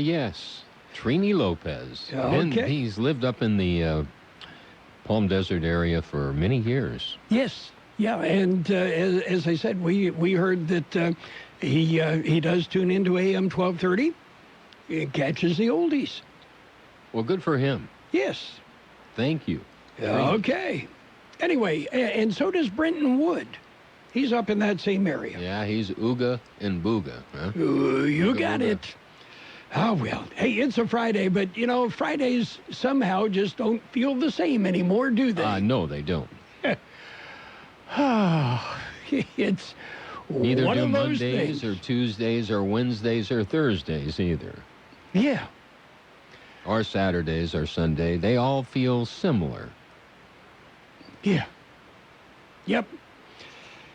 Yes. Trini Lopez. Okay. He's lived up in the Palm Desert area for many years. Yes. Yeah, and as I said, we heard that he does tune into AM 1230. He catches the oldies. Well, good for him. Yes. Thank you. Okay. Anyway, and so does Brenton Wood. He's up in that same area. Yeah, he's Ooga and Booga. Huh? You Ooga got Booga. it. Oh, well, hey, it's a Friday, but, Fridays somehow just don't feel the same anymore, do they? No, they don't. It's Neither one do of those Mondays things. or Tuesdays or Wednesdays or Thursdays either. Yeah. Or Saturdays or Sunday. They all feel similar. Yeah. Yep.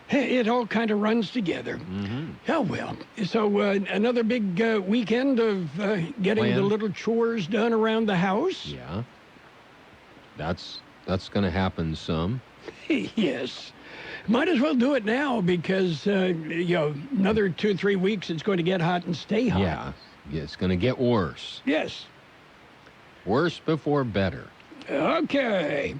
It all kind of runs together. Mm-hmm. Oh, well. So another big weekend of getting the little chores done around the house? Yeah. That's going to happen some. Yes. Might as well do it now because, another 2-3 weeks it's going to get hot and stay hot. Yeah. It's going to get worse. Yes. Worse before better. Okay.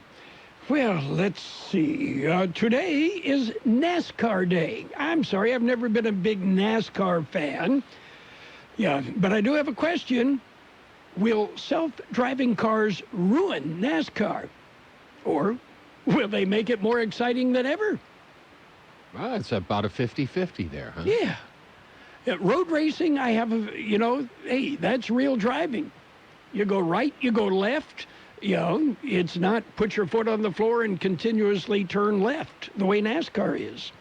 Well, let's see. Today is NASCAR Day. I'm sorry, I've never been a big NASCAR fan. Yeah, but I do have a question. Will self-driving cars ruin NASCAR? Or will they make it more exciting than ever? Well, it's about a 50-50 there, huh? Yeah. Road racing, I have hey, that's real driving. You go right, you go left. It's not put your foot on the floor and continuously turn left the way NASCAR is.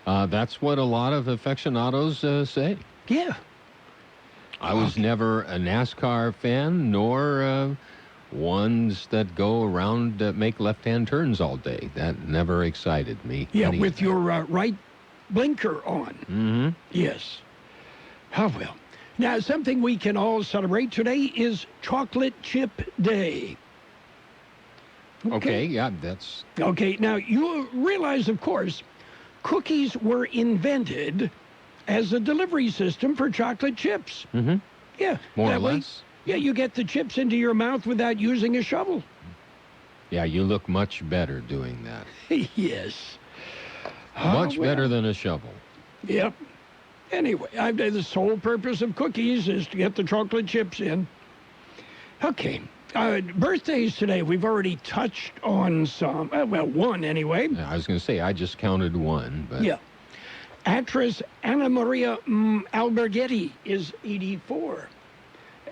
That's what a lot of aficionados say. Yeah. I was never a NASCAR fan, nor ones that go around make left-hand turns all day. That never excited me. Yeah, Any with of that. your right blinker on. Mm-hmm. Yes. How well. Now, something we can all celebrate today is Chocolate Chip Day. Okay, yeah, that's... Okay, now you realize, of course, cookies were invented as a delivery system for chocolate chips. Mm-hmm. Yeah. More or that way, less. Yeah, you get the chips into your mouth without using a shovel. Yeah, you look much better doing that. Yes. Much well. better than a shovel. Yep. Anyway, the sole purpose of cookies is to get the chocolate chips in. Okay. Birthdays today. We've already touched on some. One anyway. I was going to say, I just counted one, but... Yeah. Actress Anna Maria Alberghetti is 84.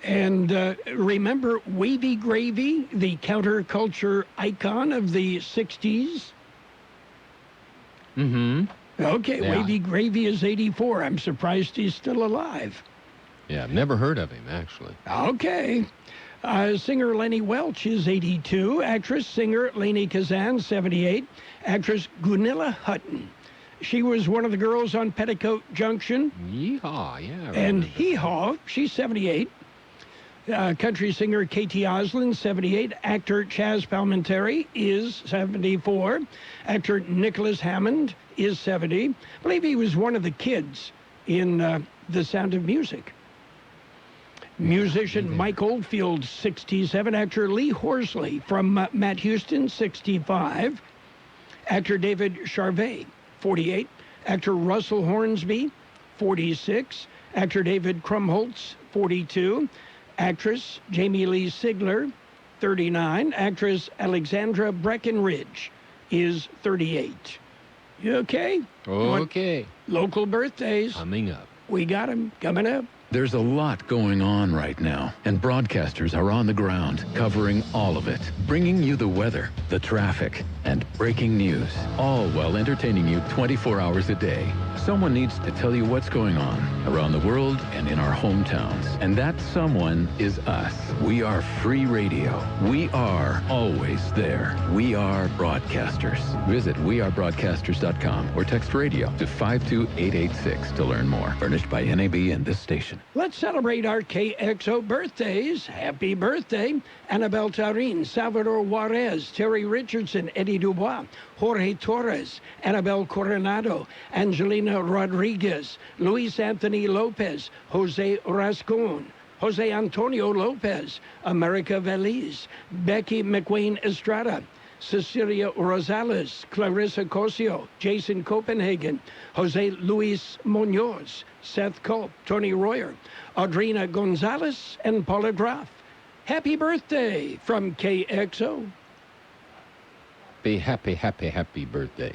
And remember Wavy Gravy, the counterculture icon of the 60s? Mm-hmm. Okay, Yeah. Wavy Gravy is 84. I'm surprised he's still alive. Yeah, I've never heard of him, actually. Okay. Singer Lenny Welch is 82. Actress, singer Lainey Kazan, 78. Actress Gunilla Hutton. She was one of the girls on Petticoat Junction. Yeehaw, yeah. I And remember. Hee Haw, she's 78. Country singer Katie Oslin, 78. Actor Chaz Palminteri is 74. Actor Nicholas Hammond is 70. I believe he was one of the kids in The Sound of Music. Musician Mike Oldfield, 67. Actor Lee Horsley from Matt Houston, 65. Actor David Charvet, 48. Actor Russell Hornsby, 46. Actor David Krumholtz, 42. Actress Jamie Lee Sigler, 39. Actress Alexandra Breckenridge is 38. You okay? Okay. Local birthdays. Coming up. We got them coming up. There's a lot going on right now, and broadcasters are on the ground, covering all of it, bringing you the weather, the traffic, and breaking news, all while entertaining you 24 hours a day. Someone needs to tell you what's going on around the world and in our hometowns, and that someone is us. We are free radio. We are always there. We are broadcasters. Visit wearebroadcasters.com or text radio to 52886 to learn more. Furnished by NAB and this station. information. Let's celebrate our KXO birthdays. Happy birthday, Annabelle Tarin, Salvador Juarez, Terry Richardson, Eddie Dubois, Jorge Torres, Annabelle Coronado, Angelina Rodriguez, Luis Anthony Lopez, Jose Rascon, Jose Antonio Lopez, America Veliz, Becky McQueen Estrada, Cecilia Rosales, Clarissa Cosio, Jason Copenhagen, Jose Luis Munoz, Seth Culp, Tony Royer, Audrina Gonzalez, and Paula Graff. Happy birthday from KXO. Be happy birthday.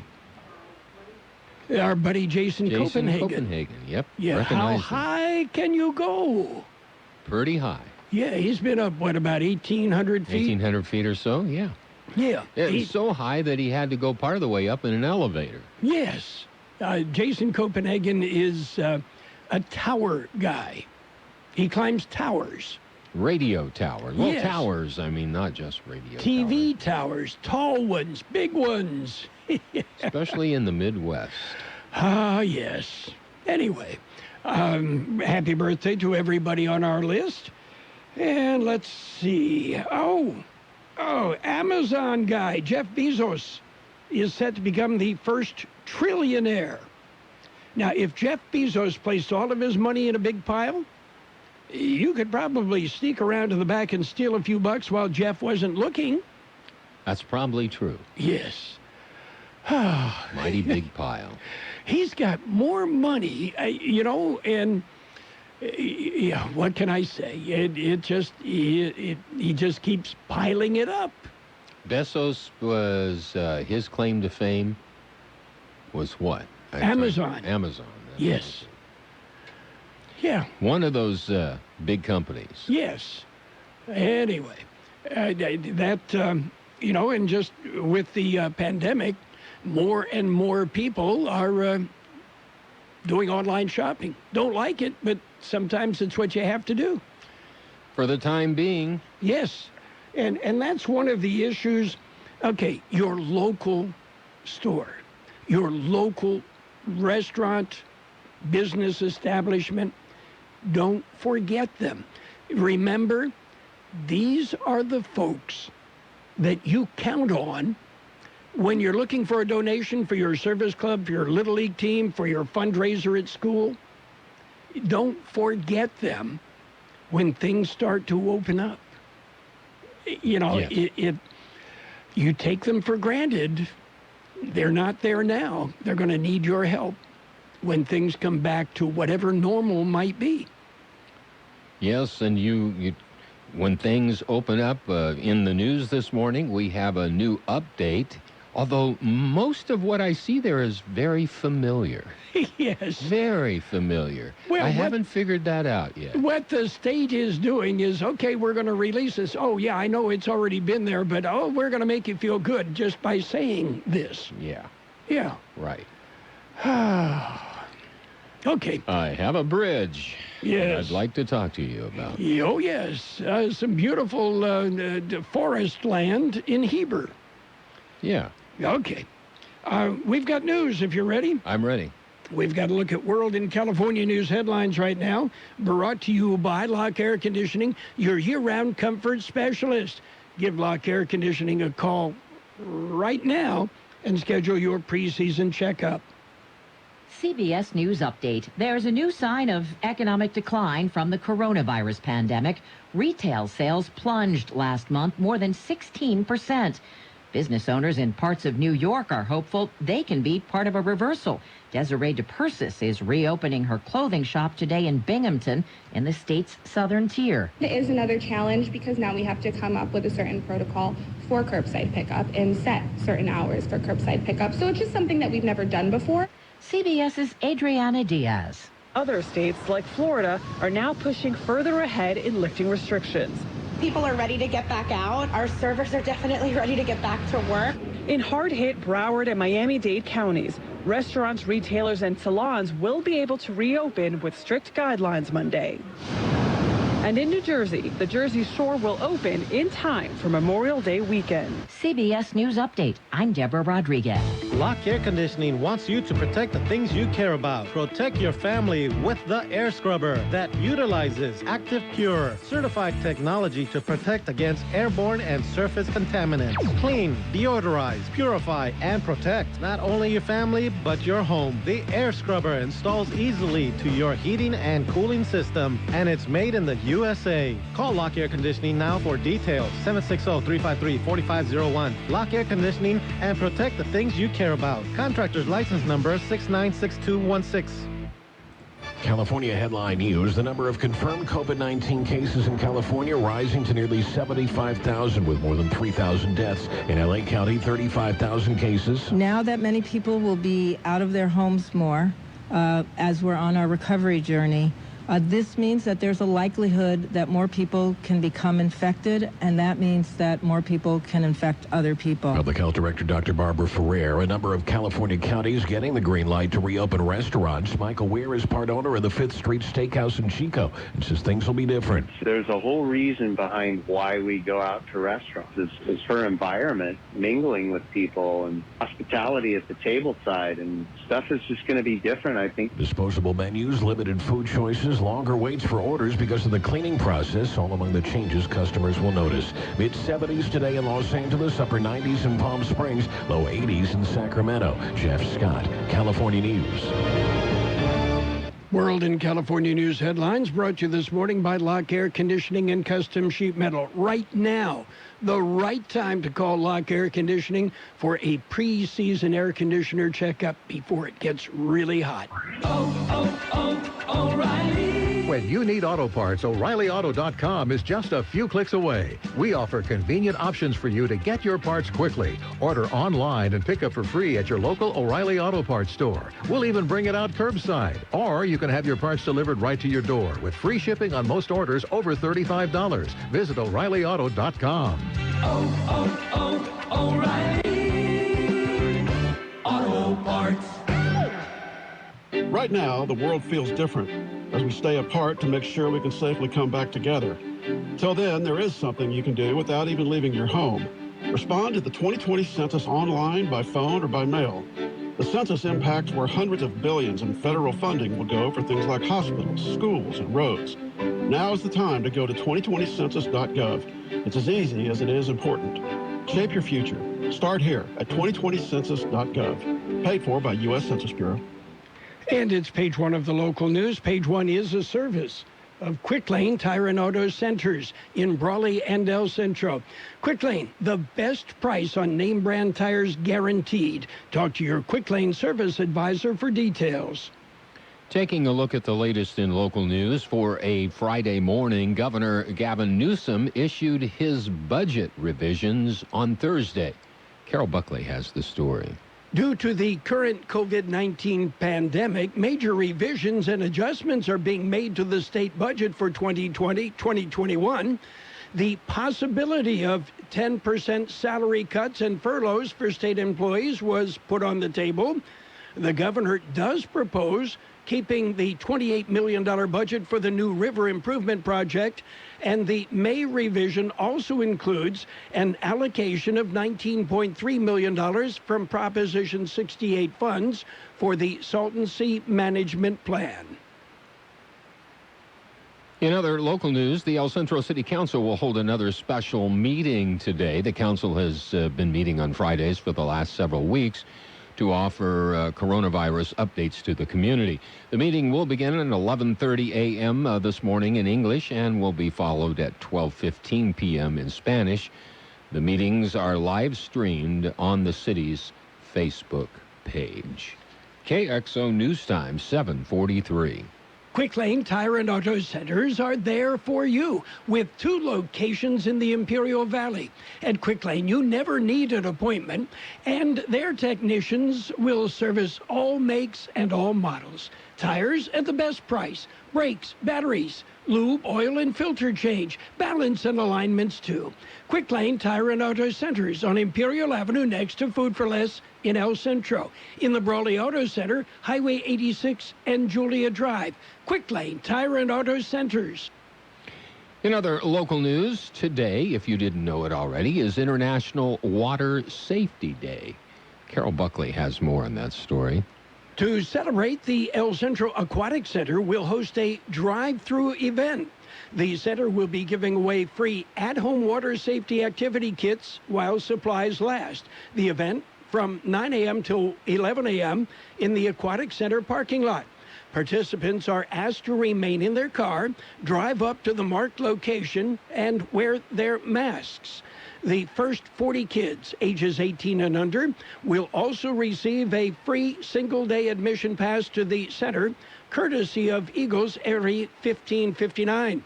Our buddy Jason Copenhagen, yep. Yeah, how high can you go? Pretty high. Yeah, he's been up, about 1,800 feet? 1,800 feet or so, yeah. Yeah. It's so high that he had to go part of the way up in an elevator. Yes. Jason Copenhagen is a tower guy. He climbs towers. Radio towers. Well, yes. Towers, I mean, not just radio TV towers, tall ones, big ones. Especially in the Midwest. Yes. Anyway, happy birthday to everybody on our list. And let's see. Oh, Amazon guy, Jeff Bezos, is set to become the first trillionaire. Now, if Jeff Bezos placed all of his money in a big pile, you could probably sneak around to the back and steal a few bucks while Jeff wasn't looking. That's probably true. Yes. Mighty big pile. He's got more money, and yeah, what can I say? He just keeps piling it up. Bezos was, his claim to fame was what? Amazon. Amazon. Yes. Yeah. One of those big companies. Yes. Anyway, and just with the pandemic, more and more people are doing online shopping. Don't like it, but sometimes it's what you have to do. For the time being. Yes. And that's one of the issues. Okay, your local store, your local restaurant, business establishment, don't forget them. Remember, these are the folks that you count on when you're looking for a donation for your service club, for your Little League team, for your fundraiser at school. Don't forget them when things start to open up. Yes. You take them for granted. They're not there now. They're going to need your help when things come back to whatever normal might be. Yes, and you when things open up in the news this morning, we have a new update, although most of what I see there is very familiar. Yes. Very familiar. Well, I haven't figured that out yet. What the state is doing is, okay, we're going to release this. Oh, yeah, I know it's already been there, but, we're going to make you feel good just by saying this. Yeah. Yeah. Right. Okay. I have a bridge. Yes. I'd like to talk to you about. Oh, yes. Some beautiful forest land in Heber. Yeah. Okay. We've got news, if you're ready. I'm ready. We've got to look at World and California news headlines right now, brought to you by Lock Air Conditioning, your year-round comfort specialist. Give Lock Air Conditioning a call right now and schedule your preseason checkup. CBS News Update. There's a new sign of economic decline from the coronavirus pandemic. Retail sales plunged last month more than 16%. Business owners in parts of New York are hopeful they can be part of a reversal. Desiree DePersis is reopening her clothing shop today in Binghamton in the state's southern tier. It is another challenge because now we have to come up with a certain protocol for curbside pickup and set certain hours for curbside pickup. So it's just something that we've never done before. CBS's Adriana Diaz. Other states like Florida are now pushing further ahead in lifting restrictions. People are ready to get back out. Our servers are definitely ready to get back to work. In hard-hit Broward and Miami-Dade counties, restaurants, retailers, and salons will be able to reopen with strict guidelines Monday. And in New Jersey, the Jersey Shore will open in time for Memorial Day weekend. CBS News Update. I'm Deborah Rodriguez. Lock Air Conditioning wants you to protect the things you care about. Protect your family with the air scrubber that utilizes Active Pure, certified technology to protect against airborne and surface contaminants. Clean, deodorize, purify, and protect not only your family, but your home. The air scrubber installs easily to your heating and cooling system, and it's made in the USA. Call Lock Air Conditioning now for details. 760-353-4501. Lock Air Conditioning, and protect the things you care about. Contractor's license number 696216. California headline news. The number of confirmed COVID-19 cases in California rising to nearly 75,000 with more than 3,000 deaths. In LA County, 35,000 cases. Now that many people will be out of their homes more as we're on our recovery journey, this means that there's a likelihood that more people can become infected, and that means that more people can infect other people. Public Health Director Dr. Barbara Ferrer. A number of California counties getting the green light to reopen restaurants. Michael Weir is part owner of the 5th Street Steakhouse in Chico and says things will be different. There's a whole reason behind why we go out to restaurants. It's for environment, mingling with people, and hospitality at the table side, and stuff is just going to be different, I think. Disposable menus, limited food choices, longer waits for orders because of the cleaning process, all among the changes customers will notice. Mid-70s today in Los Angeles, upper 90s in Palm Springs, low 80s in Sacramento. Jeff Scott, California News. World and California News headlines brought to you this morning by Lock Air Conditioning and Custom Sheet Metal. Right now, the right time to call Lock Air Conditioning for a pre-season air conditioner checkup before it gets really hot. O'Reilly. When you need auto parts, O'ReillyAuto.com is just a few clicks away. We offer convenient options for you to get your parts quickly. Order online and pick up for free at your local O'Reilly Auto Parts store. We'll even bring it out curbside. Or you can have your parts delivered right to your door with free shipping on most orders over $35. Visit O'ReillyAuto.com. O'Reilly Auto Parts. Right now, the world feels different as we stay apart to make sure we can safely come back together. Till then, there is something you can do without even leaving your home. Respond to the 2020 census online, by phone, or by mail. The census impacts where hundreds of billions in federal funding will go for things like hospitals, schools, and roads. Now is the time to go to 2020census.gov. It's as easy as it is important. Shape your future. Start here at 2020census.gov. Paid for by U.S. Census Bureau. And it's page one of the local news. Page one is a service of Quick Lane Tire and Auto Centers in Brawley and El Centro. Quick Lane, the best price on name brand tires guaranteed. Talk to your Quick Lane service advisor for details. Taking a look at the latest in local news for a Friday morning, Governor Gavin Newsom issued his budget revisions on Thursday. Carroll Buckley has the story. Due to the current COVID-19 pandemic, major revisions and adjustments are being made to the state budget for 2020-2021. The possibility of 10% salary cuts and furloughs for state employees was put on the table. The governor does propose keeping the $28 million budget for the new river improvement project, and the May revision also includes an allocation of $19.3 million from Proposition 68 funds for the Salton Sea Management Plan. In other local news, the El Centro City Council will hold another special meeting today. The council has been meeting on Fridays for the last several weeks to offer coronavirus updates to the community. The meeting will begin at 11:30 a.m. This morning in English and will be followed at 12:15 p.m. in Spanish. The meetings are live streamed on the city's Facebook page. KXO News Time, 7:43. Quick Lane Tire and Auto Centers are there for you with 2 locations in the Imperial Valley. At Quick Lane, you never need an appointment, and their technicians will service all makes and all models. Tires at the best price, brakes, batteries, lube, oil, and filter change, balance and alignments too. Quick Lane Tire and Auto Centers on Imperial Avenue next to Food for Less in El Centro. In the Brawley Auto Center, Highway 86 and Julia Drive. Quick Lane Tire and Auto Centers. In other local news, today, if you didn't know it already, is International Water Safety Day. Carroll Buckley has more on that story. To celebrate, the El Centro Aquatic Center will host a drive-through event. The center will be giving away free at-home water safety activity kits while supplies last. The event from 9 a.m. till 11 a.m. in the Aquatic Center parking lot. Participants are asked to remain in their car, drive up to the marked location, and wear their masks. The first 40 kids, ages 18 and under, will also receive a free single-day admission pass to the center, courtesy of Eagles Area 1559.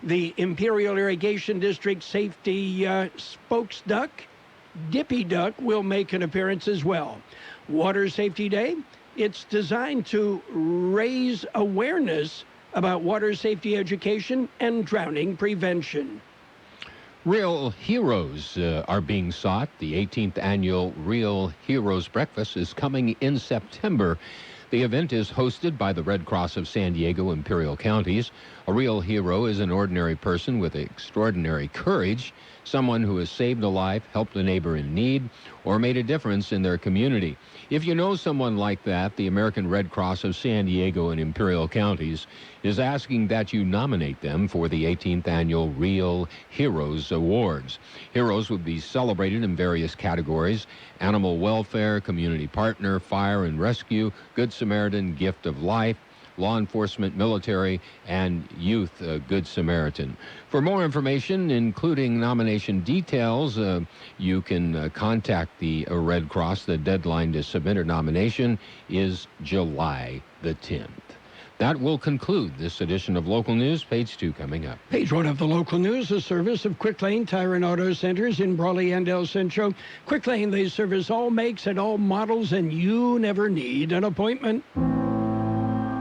The Imperial Irrigation District Safety Spokes Duck, Dippy Duck, will make an appearance as well. Water Safety Day, it's designed to raise awareness about water safety education and drowning prevention. Real heroes are being sought. The 18th annual Real Heroes Breakfast is coming in September. The event is hosted by the Red Cross of San Diego Imperial Counties. A real hero is an ordinary person with extraordinary courage, someone who has saved a life, helped a neighbor in need, or made a difference in their community. If you know someone like that, the American Red Cross of San Diego and Imperial Counties is asking that you nominate them for the 18th annual Real Heroes Awards. Heroes would be celebrated in various categories: animal welfare, community partner, fire and rescue, Good Samaritan, gift of life, law enforcement, military, and youth Good Samaritan. For more information, including nomination details, you can contact the Red Cross. The deadline to submit a nomination is July the 10th. That will conclude this edition of Local News. Page 2 coming up. Page 1 of the local news, a service of Quick Lane Tire and Auto Centers in Brawley and El Centro. Quick Lane, they service all makes and all models, and you never need an appointment.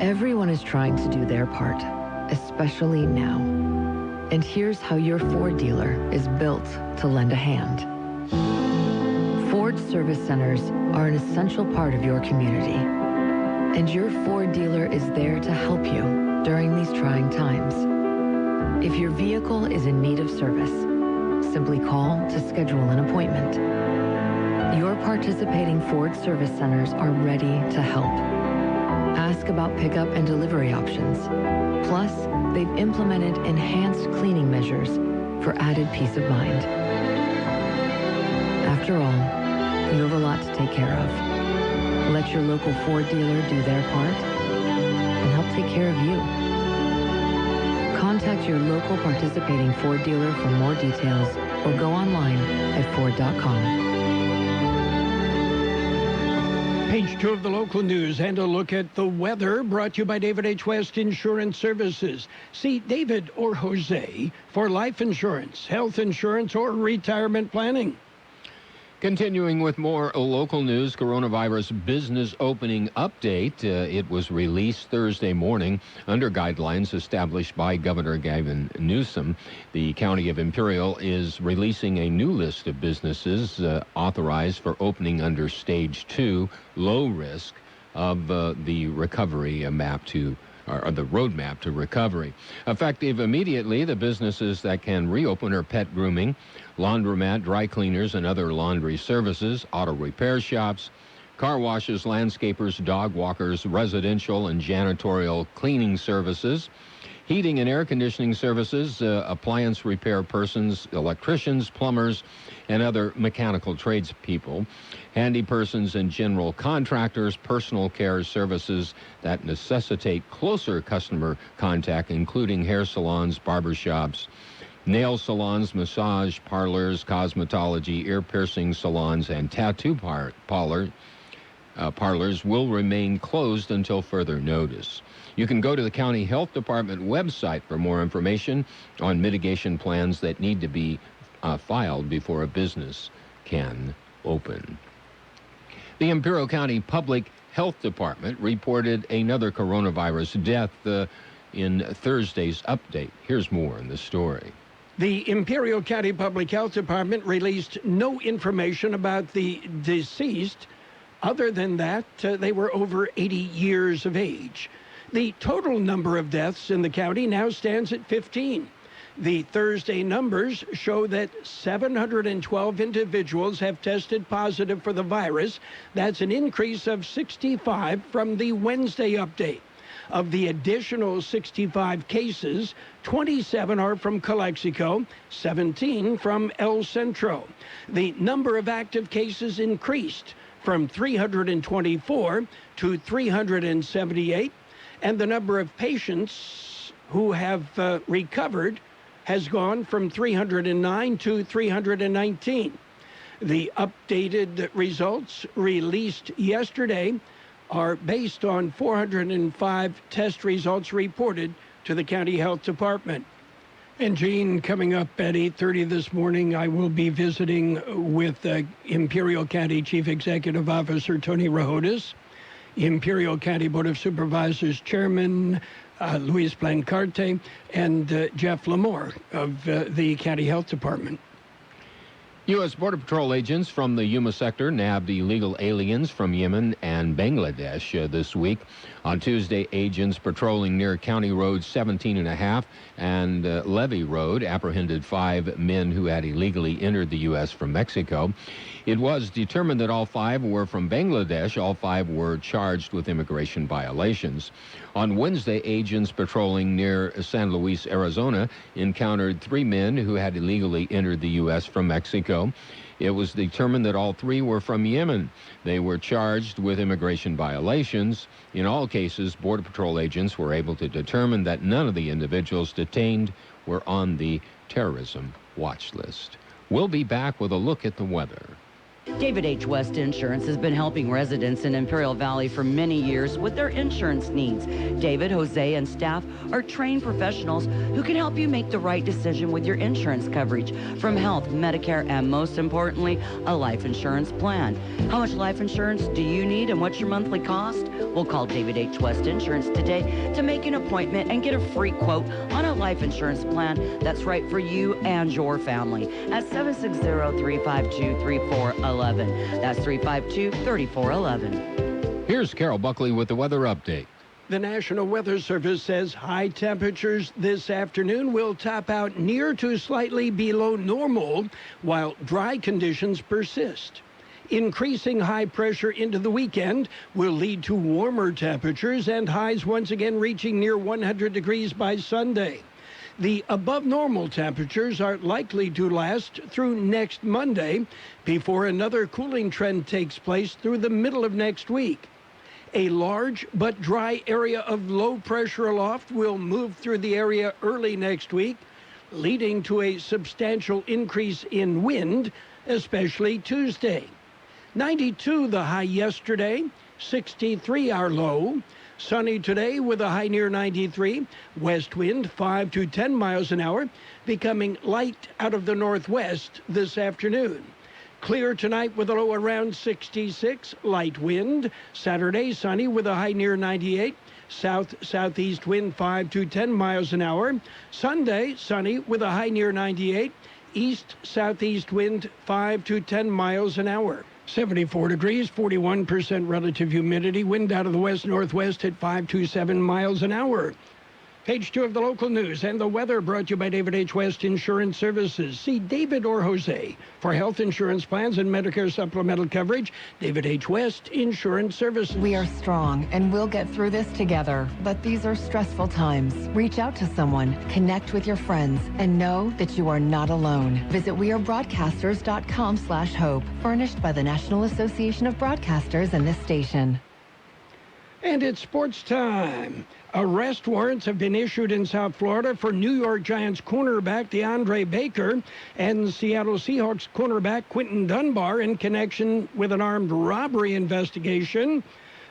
Everyone is trying to do their part, especially now. And here's how your Ford dealer is built to lend a hand. Ford service centers are an essential part of your community. And your Ford dealer is there to help you during these trying times. If your vehicle is in need of service, simply call to schedule an appointment. Your participating Ford service centers are ready to help. Ask about pickup and delivery options. Plus, they've implemented enhanced cleaning measures for added peace of mind. After all, you have a lot to take care of. Let your local Ford dealer do their part and help take care of you. Contact your local participating Ford dealer for more details or go online at Ford.com. Page 2 of the local news and a look at the weather, brought to you by David H. West Insurance Services. See David or Jose for life insurance, health insurance, or retirement planning. Continuing with more local news, coronavirus business opening update. It was released Thursday morning under guidelines established by Governor Gavin Newsom. The County of Imperial is releasing a new list of businesses authorized for opening under Stage 2, low risk, of the recovery map to or the roadmap to recovery. Effective immediately, the businesses that can reopen are pet grooming, laundromat, dry cleaners, and other laundry services, auto repair shops, car washes, landscapers, dog walkers, residential and janitorial cleaning services, heating and air conditioning services, appliance repair persons, electricians, plumbers, and other mechanical tradespeople, handy persons and general contractors, personal care services that necessitate closer customer contact, including hair salons, barbershops, nail salons, massage parlors, cosmetology, ear piercing salons, and tattoo parlors will remain closed until further notice. You can go to the County Health Department website for more information on mitigation plans that need to be filed before a business can open. The Imperial County Public Health Department reported another coronavirus death in Thursday's update. Here's more in the story. The Imperial County Public Health Department released no information about the deceased. Other than that, they were over 80 years of age. The total number of deaths in the county now stands at 15. The Thursday numbers show that 712 individuals have tested positive for the virus. That's an increase of 65 from the Wednesday update. Of the additional 65 cases, 27 are from Calexico, 17 from El Centro. The number of active cases increased from 324 to 378, and the number of patients who have recovered has gone from 309 to 319. The updated results released yesterday are based on 405 test results reported to the County Health Department. And Gene, coming up at 8:30 this morning, I will be visiting with Imperial County Chief Executive Officer Tony Rahodes, Imperial County Board of Supervisors Chairman Luis Blancarte, and Jeff Lamore of the County Health Department. U.S. Border Patrol agents from the Yuma sector nabbed illegal aliens from Yemen and Bangladesh this week. On Tuesday, agents patrolling near County Road 17.5 and Levy Road apprehended 5 men who had illegally entered the U.S. from Mexico. It was determined that all 5 were from Bangladesh. All 5 were charged with immigration violations. On Wednesday, agents patrolling near San Luis, Arizona, encountered 3 men who had illegally entered the U.S. from Mexico. It was determined that all 3 were from Yemen. They were charged with immigration violations. In all cases, Border Patrol agents were able to determine that none of the individuals detained were on the terrorism watch list. We'll be back with a look at the weather. David H. West Insurance has been helping residents in Imperial Valley for many years with their insurance needs. David, Jose, and staff are trained professionals who can help you make the right decision with your insurance coverage, from health, Medicare, and most importantly, a life insurance plan. How much life insurance do you need and what's your monthly cost? We'll call David H. West Insurance today to make an appointment and get a free quote on a life insurance plan that's right for you and your family at 760-352-3411. That's 352-3411. Here's Carroll Buckley with the weather update. The National Weather Service says high temperatures this afternoon will top out near to slightly below normal, while dry conditions persist. Increasing high pressure into the weekend will lead to warmer temperatures and highs once again reaching near 100 degrees by Sunday. The above normal temperatures are likely to last through next Monday before another cooling trend takes place through the middle of next week. A large but dry area of low pressure aloft will move through the area early next week, leading to a substantial increase in wind, especially Tuesday. 92 the high yesterday, 63 our low. Sunny today with a high near 93. West wind 5 to 10 miles an hour, becoming light out of the northwest this afternoon. Clear tonight with a low around 66. Light wind. Saturday sunny with a high near 98. South-southeast wind 5 to 10 miles an hour. Sunday sunny with a high near 98. East-southeast wind 5 to 10 miles an hour. 74 degrees, 41% relative humidity, wind out of the west-northwest at 5 to 7 miles an hour. Page 2 of the local news and the weather brought to you by David H. West Insurance Services. See David or Jose for health insurance plans and Medicare supplemental coverage. David H. West Insurance Services. We are strong and we'll get through this together, but these are stressful times. Reach out to someone, connect with your friends, and know that you are not alone. Visit wearebroadcasters.com/hope, furnished by the National Association of Broadcasters and this station. And it's sports time. Arrest warrants have been issued in South Florida for New York Giants cornerback DeAndre Baker and Seattle Seahawks cornerback Quinton Dunbar in connection with an armed robbery investigation.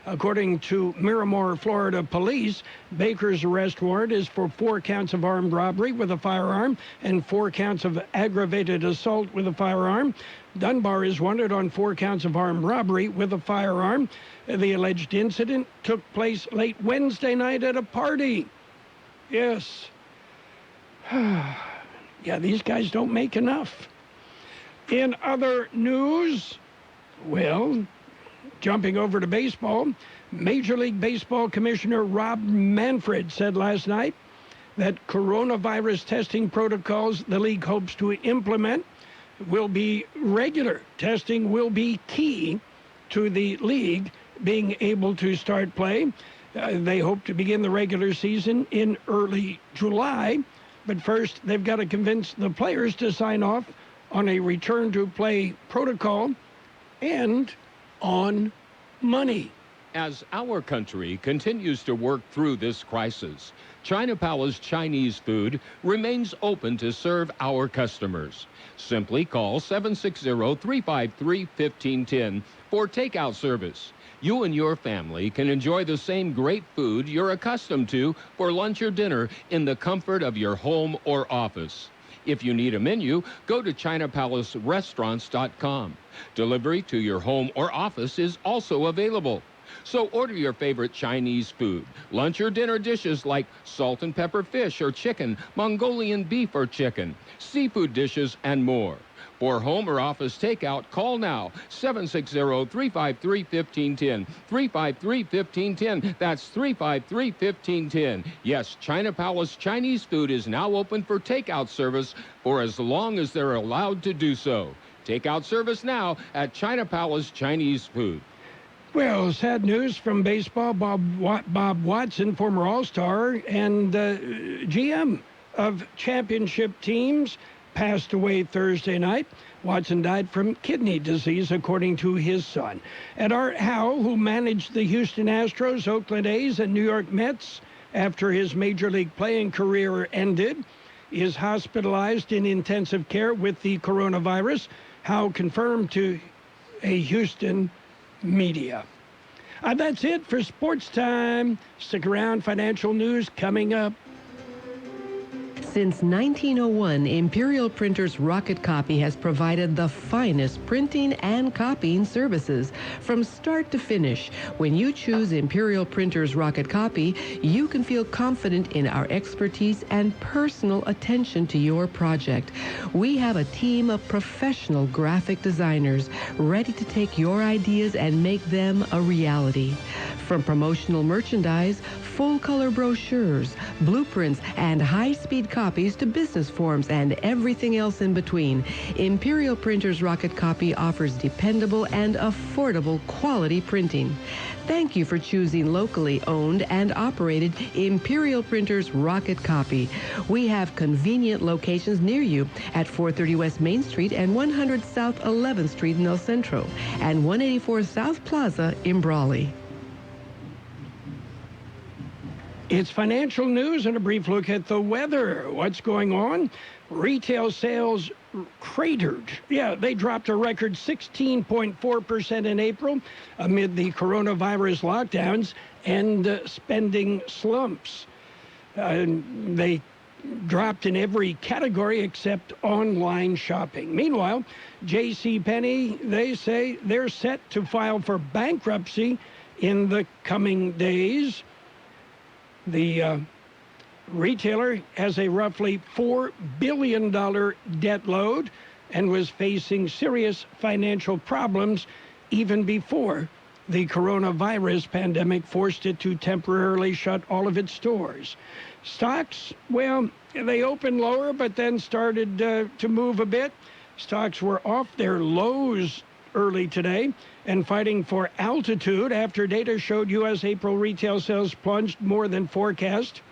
According to Miramar, Florida police, Baker's arrest warrant is for 4 counts of armed robbery with a firearm and 4 counts of aggravated assault with a firearm. Dunbar is wanted on 4 counts of armed robbery with a firearm. The alleged incident took place late Wednesday night at a party. Yes. Yeah, these guys don't make enough. In other news, well, jumping over to baseball, Major League Baseball Commissioner Rob Manfred said last night that coronavirus testing protocols the league hopes to implement will be regular. Testing will be key to the league being able to start play. They hope to begin the regular season in early July, but first they've got to convince the players to sign off on a return to play protocol and on money. As our country continues to work through this crisis, China Palace Chinese Food remains open to serve our customers. Simply call 760-353-1510 for takeout service. You and your family can enjoy the same great food you're accustomed to for lunch or dinner in the comfort of your home or office. If you need a menu, go to ChinaPalaceRestaurants.com. Delivery to your home or office is also available. So order your favorite Chinese food, lunch or dinner dishes like salt and pepper fish or chicken, Mongolian beef or chicken, seafood dishes, and more. For home or office takeout, call now, 760-353-1510, 353-1510. That's 353-1510. Yes, China Palace Chinese Food is now open for takeout service for as long as they're allowed to do so. Takeout service now at China Palace Chinese Food. Well, sad news from baseball. Bob Watson, former All-Star and GM of championship teams, passed away Thursday night. Watson died from kidney disease, according to his son. And Art Howe, who managed the Houston Astros, Oakland A's, and New York Mets after his major league playing career ended, is hospitalized in intensive care with the coronavirus. Howe confirmed to a Houston media. That's it for Sports Time. Stick around. Financial news coming up. Since 1901, Imperial Printers Rocket Copy has provided the finest printing and copying services from start to finish. When you choose Imperial Printers Rocket Copy, you can feel confident in our expertise and personal attention to your project. We have a team of professional graphic designers ready to take your ideas and make them a reality. From promotional merchandise, full-color brochures, blueprints, and high-speed copies to business forms and everything else in between, Imperial Printers Rocket Copy offers dependable and affordable quality printing. Thank you for choosing locally owned and operated Imperial Printers Rocket Copy. We have convenient locations near you at 430 West Main Street and 100 South 11th Street in El Centro and 184 South Plaza in Brawley. It's financial news and a brief look at the weather. What's going on? Retail sales cratered. Yeah, they dropped a record 16.4% in April amid the coronavirus lockdowns and spending slumps. They dropped in every category except online shopping. Meanwhile, JCPenney, they say they're set to file for bankruptcy in the coming days. The retailer has a roughly $4 billion debt load and was facing serious financial problems even before the coronavirus pandemic forced it to temporarily shut all of its stores. Stocks, well, they opened lower but then started to move a bit. Stocks were off their lows early today and fighting for altitude after data showed U.S. April retail sales plunged more than forecast.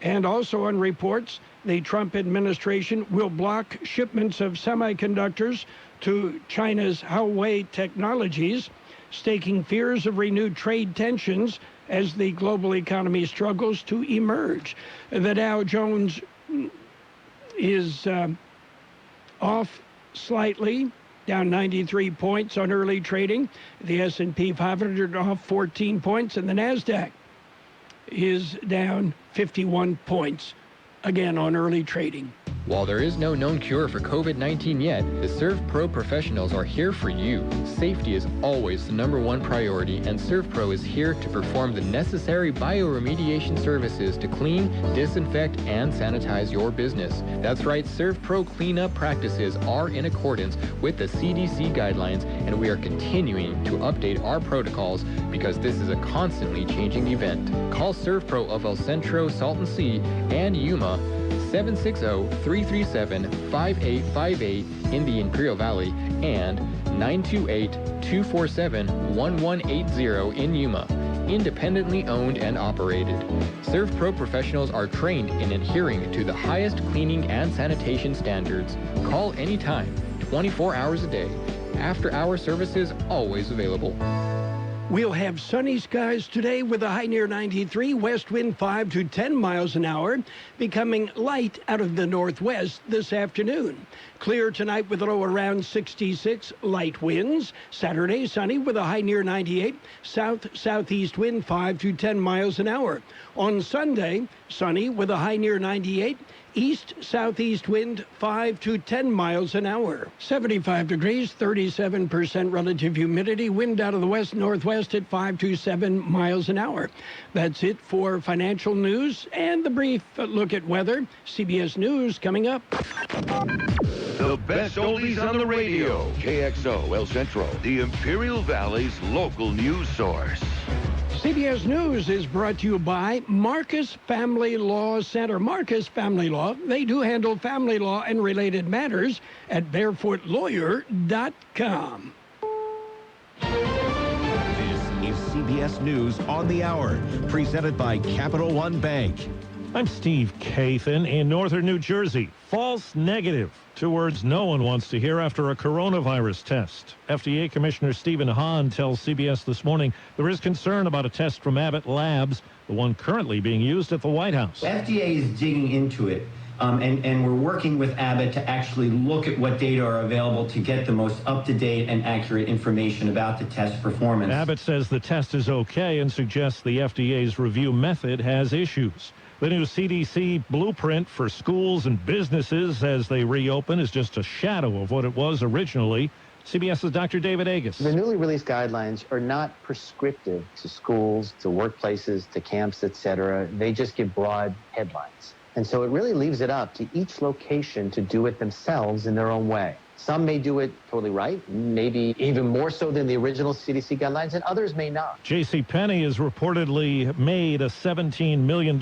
And also on reports, the Trump administration will block shipments of semiconductors to China's Huawei Technologies, staking fears of renewed trade tensions as the global economy struggles to emerge. The Dow Jones is off slightly, down 93 points on early trading. The S&P 500 off 14 points, and the NASDAQ is down 51 points, again on early trading. While there is no known cure for COVID-19 yet, the ServPro professionals are here for you. Safety is always the #1 priority, and ServPro is here to perform the necessary bioremediation services to clean, disinfect, and sanitize your business. That's right, ServPro cleanup practices are in accordance with the CDC guidelines, and we are continuing to update our protocols because this is a constantly changing event. Call ServPro of El Centro, Salton Sea, and Yuma 760-337-5858 in the Imperial Valley and 928-247-1180 in Yuma. Independently owned and operated. ServPro professionals are trained in adhering to the highest cleaning and sanitation standards. Call anytime, 24 hours a day. After-hour services always available. We'll have sunny skies today with a high near 93, west wind 5 to 10 miles an hour, becoming light out of the northwest this afternoon. Clear tonight with a low around 66, light winds. Saturday, sunny with a high near 98, south-southeast wind 5 to 10 miles an hour. On Sunday, sunny with a high near 98, east-southeast wind 5 to 10 miles an hour. 75 degrees, 37% relative humidity, wind out of the west-northwest at 5 to 7 miles an hour. That's it for financial news and the brief look at weather. CBS News coming up. The best oldies on the radio. KXO El Centro, the Imperial Valley's local news source. CBS News is brought to you by Marcus Family Law Center. Marcus Family Law, they do handle family law and related matters at barefootlawyer.com. This is CBS News on the Hour, presented by Capital One Bank. I'm Steve Kathan in northern New Jersey. False negative. 2 words no one wants to hear after a coronavirus test. FDA Commissioner Stephen Hahn tells CBS this morning there is concern about a test from Abbott Labs, the one currently being used at the White House. FDA is digging into it, and we're working with Abbott to actually look at what data are available to get the most up-to-date and accurate information about the test performance. Abbott says the test is okay and suggests the FDA's review method has issues. The new CDC blueprint for schools and businesses as they reopen is just a shadow of what it was originally. CBS's Dr. David Agus. The newly released guidelines are not prescriptive to schools, to workplaces, to camps, etc. They just give broad headlines. And so it really leaves it up to each location to do it themselves in their own way. Some may do it totally right, maybe even more so than the original CDC guidelines, and others may not. JCPenney has reportedly made a $17 million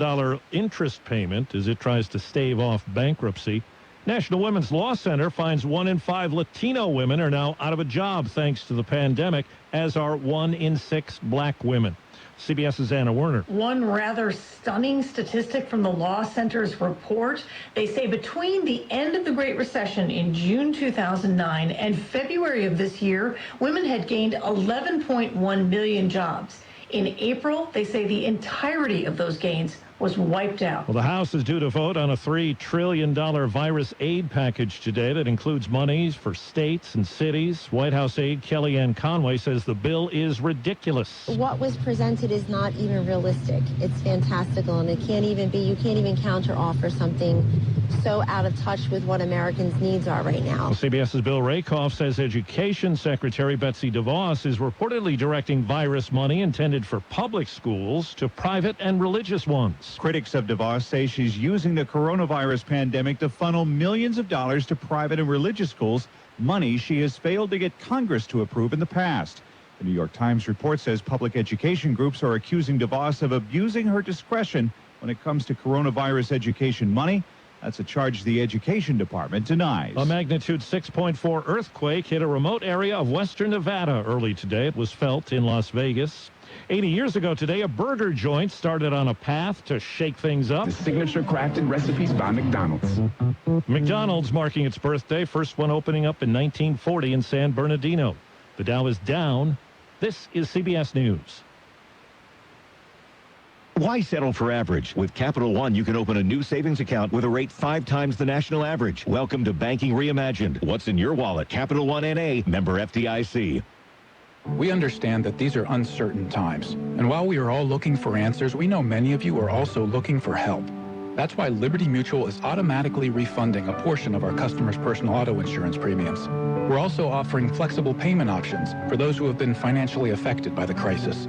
interest payment as it tries to stave off bankruptcy. National Women's Law Center finds 1 in 5 Latino women are now out of a job thanks to the pandemic, as are 1 in 6 black women. CBS's Anna Werner. One rather stunning statistic from the Law Center's report. They say between the end of the Great Recession in June 2009 and February of this year, women had gained 11.1 million jobs. In April, they say the entirety of those gains was wiped out. Well, the House is due to vote on a $3 trillion virus aid package today that includes monies for states and cities. White House aide Kellyanne Conway says the bill is ridiculous. What was presented is not even realistic. It's fantastical, and you can't even counteroffer something so out of touch with what Americans' needs are right now. Well, CBS's Bill Rakoff says Education Secretary Betsy DeVos is reportedly directing virus money intended for public schools to private and religious ones. Critics of DeVos say she's using the coronavirus pandemic to funnel millions of dollars to private and religious schools, money she has failed to get Congress to approve in the past. The New York Times report says public education groups are accusing DeVos of abusing her discretion when it comes to coronavirus education money. That's a charge the Education Department denies. A magnitude 6.4 earthquake hit a remote area of western Nevada early today. It was felt in Las Vegas. 80 years ago today, a burger joint started on a path to shake things up. The signature crafted recipes by McDonald's. McDonald's marking its birthday, first one opening up in 1940 in San Bernardino. The Dow is down. This is CBS News. Why settle for average? With Capital One, you can open a new savings account with a rate 5 times the national average. Welcome to Banking Reimagined. What's in your wallet? Capital One N.A., member FDIC. We understand that these are uncertain times, and while we are all looking for answers, we know many of you are also looking for help. That's why Liberty Mutual is automatically refunding a portion of our customers' personal auto insurance premiums. We're also offering flexible payment options for those who have been financially affected by the crisis.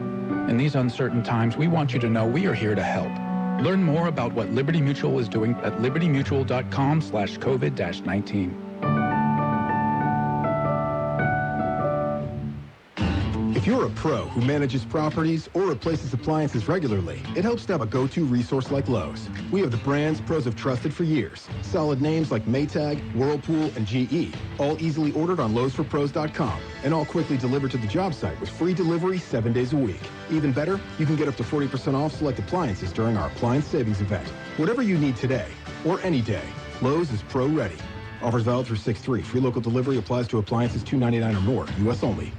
In these uncertain times, we want you to know we are here to help. Learn more about what Liberty Mutual is doing at libertymutual.com/COVID-19. If you're a pro who manages properties or replaces appliances regularly, it helps to have a go-to resource like Lowe's. We have the brands pros have trusted for years. Solid names like Maytag, Whirlpool, and GE, all easily ordered on lowesforpros.com, and all quickly delivered to the job site with free delivery 7 days a week. Even better, you can get up to 40% off select appliances during our appliance savings event. Whatever you need today, or any day, Lowe's is pro ready. Offers valid through 6/3. Free local delivery applies to appliances $2.99 or more. U.S. only.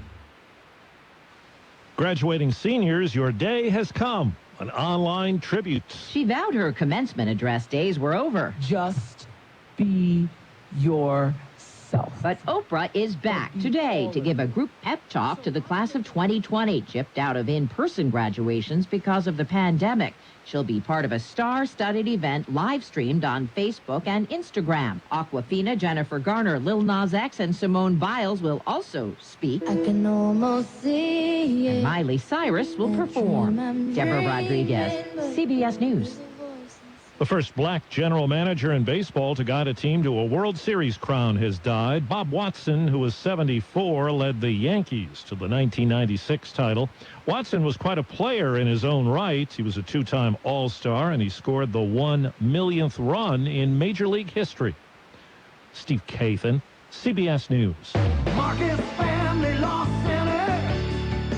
Graduating seniors, your day has come. An online tribute. She vowed her commencement address days were over. Just be yourself. But Oprah is back today to give a group pep talk to the class of 2020, chipped out of in-person graduations because of the pandemic. She'll be part of a star-studded event live-streamed on Facebook and Instagram. Aquafina, Jennifer Garner, Lil Nas X, and Simone Biles will also speak. I can almost see it. And Miley Cyrus will perform. Deborah Rodriguez, CBS News. The first black general manager in baseball to guide a team to a World Series crown has died. Bob Watson, who was 74, led the Yankees to the 1996 title. Watson was quite a player in his own right. He was a two-time All-Star, and he scored the 1 millionth run in Major League history. Steve Kathan, CBS News. Marcus Family Law Center.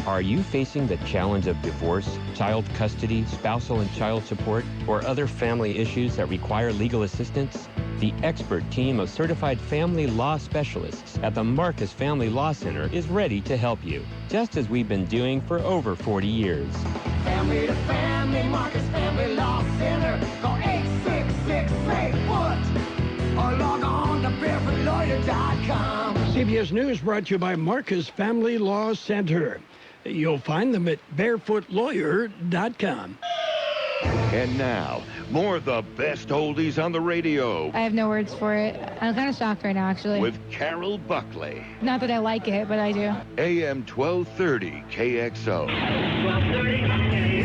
Are you facing the challenge of divorce, child custody, spousal and child support, or other family issues that require legal assistance? The expert team of certified family law specialists at the Marcus Family Law Center is ready to help you, just as we've been doing for over 40 years. Family to family, Marcus Family Law Center. Call 866-8-FOOT or log on to barefootLawyer.com. CBS News brought to you by Marcus Family Law Center. You'll find them at barefootLawyer.com. And now, more of the best oldies on the radio. I have no words for it. I'm kind of shocked right now, actually. With Carroll Buckley. Not that I like it, but I do. AM 1230 KXO. 1230